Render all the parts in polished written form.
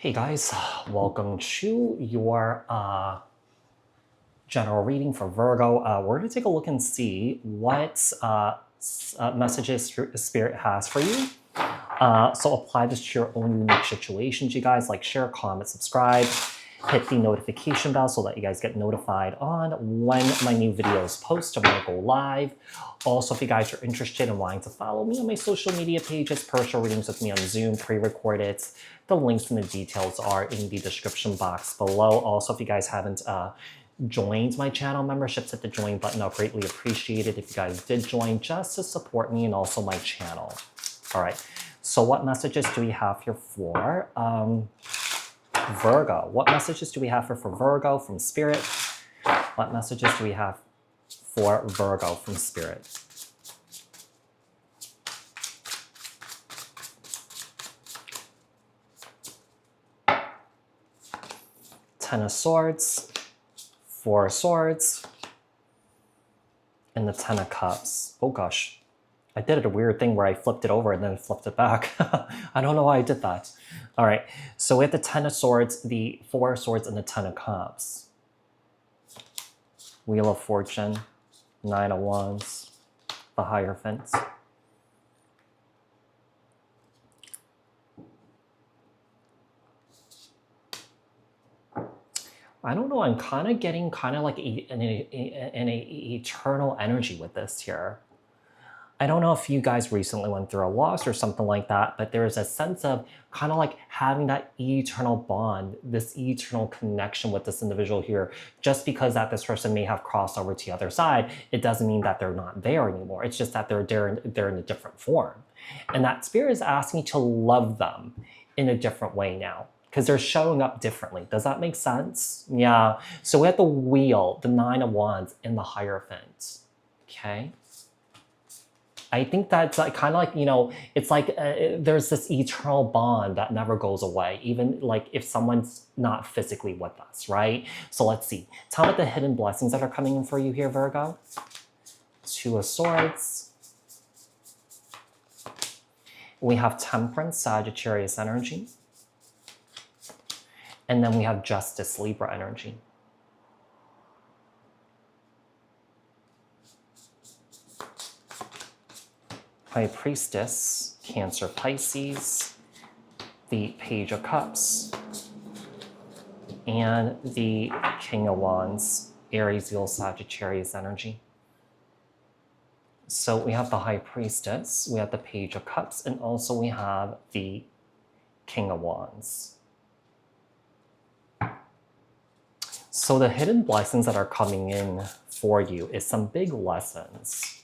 Hey guys, welcome to your general reading for Virgo. We're going to take a look and see what messages Spirit has for you. So apply this to your own unique situations, you guys. Like, share, comment, subscribe, hit the notification bell so that you guys get notified on when my new videos post or when I go live. Also, if you guys are interested in wanting to follow me on my social media pages, personal readings with me on Zoom, pre-recorded, the links and the details are in the description box below. Also, if you guys haven't joined my channel memberships, hit the join button. I'll greatly appreciate it if you guys did join just to support me and also my channel. All right, so what messages do we have here for Virgo? What messages do we have for Virgo from Spirit? What messages do we have for Virgo from Spirit? Ten of Swords, Four of Swords, and the Ten of Cups. Oh gosh, I did a weird thing where I flipped it over and then flipped it back. I don't know why I did that. All right, so we have the Ten of Swords, the Four of Swords, and the Ten of Cups. Wheel of Fortune, Nine of Wands, the Hierophant. I don't know, I'm kind of getting like an eternal energy with this here. I don't know if you guys recently went through a loss or something like that, but there's a sense of kind of like having that eternal bond, this eternal connection with this individual here. Just because that this person may have crossed over to the other side, it doesn't mean that they're not there anymore. It's just that they're in a different form. And that Spirit is asking you to love them in a different way now, because they're showing up differently. Does that make sense? Yeah. So we have the Wheel, the Nine of Wands, and the Hierophant. Okay. I think that's like kind of like, you know, it's like there's this eternal bond that never goes away, even like if someone's not physically with us, right? So let's see. Tell me the hidden blessings that are coming in for you here, Virgo. Two of Swords. We have Temperance, Sagittarius energy. And then we have Justice, Libra energy. High Priestess, Cancer, Pisces, the Page of Cups, and the King of Wands, Aries, Leo, Sagittarius energy. So we have the High Priestess, we have the Page of Cups, and also we have the King of Wands. So the hidden blessings that are coming in for you is some big lessons.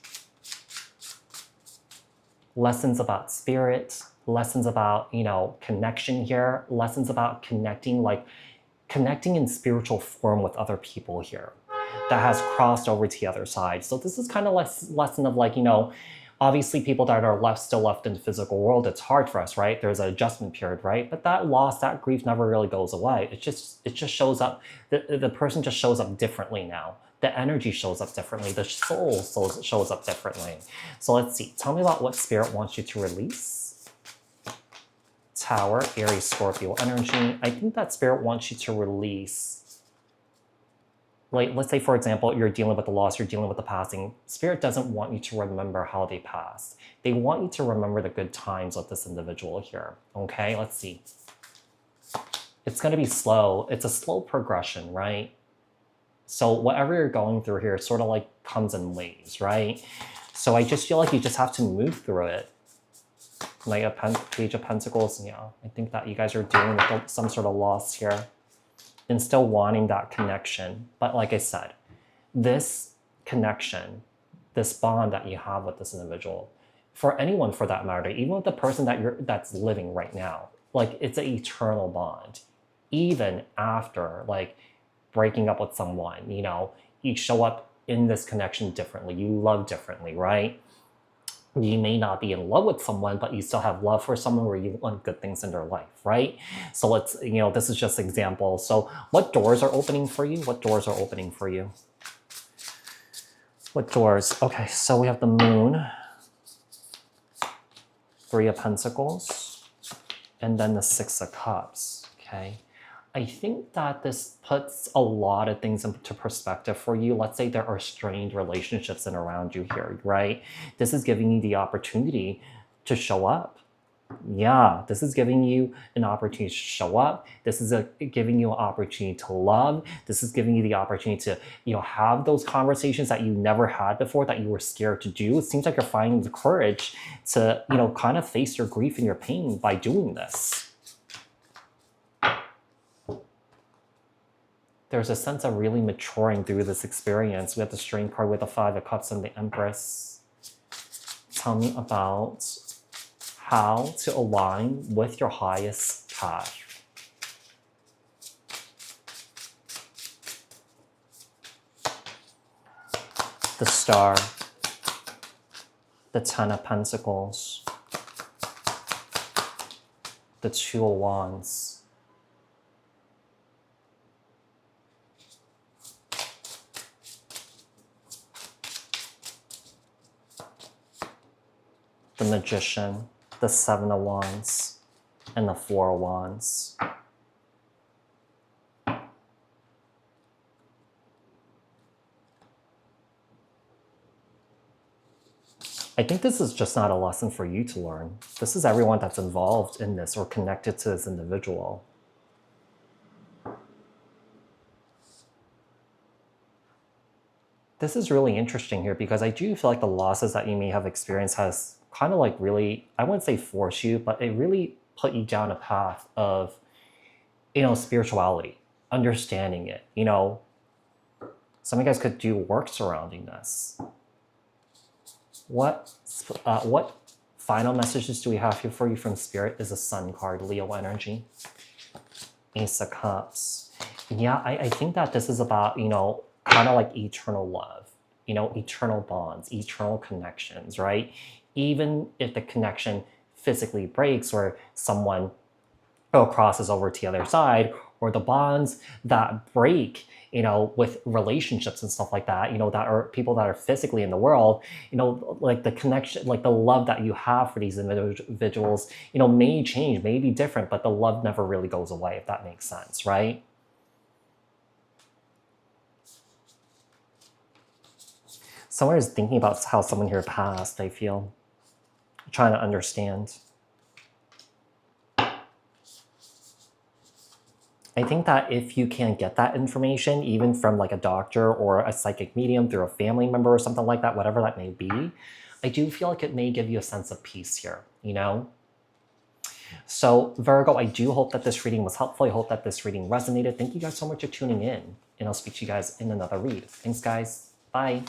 Lessons about spirit, lessons about, you know, connection here, lessons about connecting in spiritual form with other people here that has crossed over to the other side. So this is kind of lesson of like, you know, obviously people that are still left in the physical world, it's hard for us, right? There's an adjustment period, right? But that loss, that grief never really goes away. It just shows up, the person just shows up differently now. The energy shows up differently. The soul shows up differently. So let's see. Tell me about what Spirit wants you to release. Tower, Aries, Scorpio energy. I think that Spirit wants you to release. Like, let's say, for example, you're dealing with the loss, you're dealing with the passing. Spirit doesn't want you to remember how they passed. They want you to remember the good times with this individual here. Okay, let's see. It's going to be slow. It's a slow progression, right? So whatever you're going through here sort of like comes in waves, right? So I just feel like you just have to move through it. Like a Page of Pentacles, yeah. I think that you guys are dealing with some sort of loss here and still wanting that connection. But like I said, this connection, this bond that you have with this individual, for anyone for that matter, even with the person that's living right now, like it's an eternal bond. Even after like breaking up with someone, you know, you show up in this connection differently. You love differently, right? You may not be in love with someone, but you still have love for someone where you want good things in their life, right? So let's, you know, this is just an example. So what doors are opening for you? What doors are opening for you? What doors? Okay, so we have the Moon, Three of Pentacles, and then the Six of Cups. Okay. I think that this puts a lot of things into perspective for you. Let's say there are strained relationships in around you here, right? This is giving you the opportunity to show up. Yeah, this is giving you an opportunity to show up. This is giving you an opportunity to love. This is giving you the opportunity to, have those conversations that you never had before that you were scared to do. It seems like you're finding the courage to, kind of face your grief and your pain by doing this. There's a sense of really maturing through this experience. We have the Strength card with the Five of Cups and the Empress. Tell me about how to align with your highest path. The Star, the Ten of Pentacles, the Two of Wands, the Magician, the Seven of Wands, and the Four of Wands. I think this is just not a lesson for you to learn. This is everyone that's involved in this or connected to this individual. This is really interesting here because I do feel like the losses that you may have experienced has kind of like really, I wouldn't say force you, but it really put you down a path of, spirituality, understanding it. Some of you guys could do work surrounding this. What final messages do we have here for you from Spirit? Is a Sun card, Leo energy, Ace of Cups. Yeah, I think that this is about, kind of like eternal love, eternal bonds, eternal connections, right? Even if the connection physically breaks or someone crosses over to the other side, or the bonds that break, with relationships and stuff like that, that are people that are physically in the world, like the connection, like the love that you have for these individuals, may change, may be different, but the love never really goes away, if that makes sense, right? Someone is thinking about how someone here passed, I feel. Trying to understand. I think that if you can get that information, even from like a doctor or a psychic medium through a family member or something like that, whatever that may be, I do feel like it may give you a sense of peace here, So Virgo, I do hope that this reading was helpful. I hope that this reading resonated. Thank you guys so much for tuning in, and I'll speak to you guys in another read. Thanks, guys. Bye.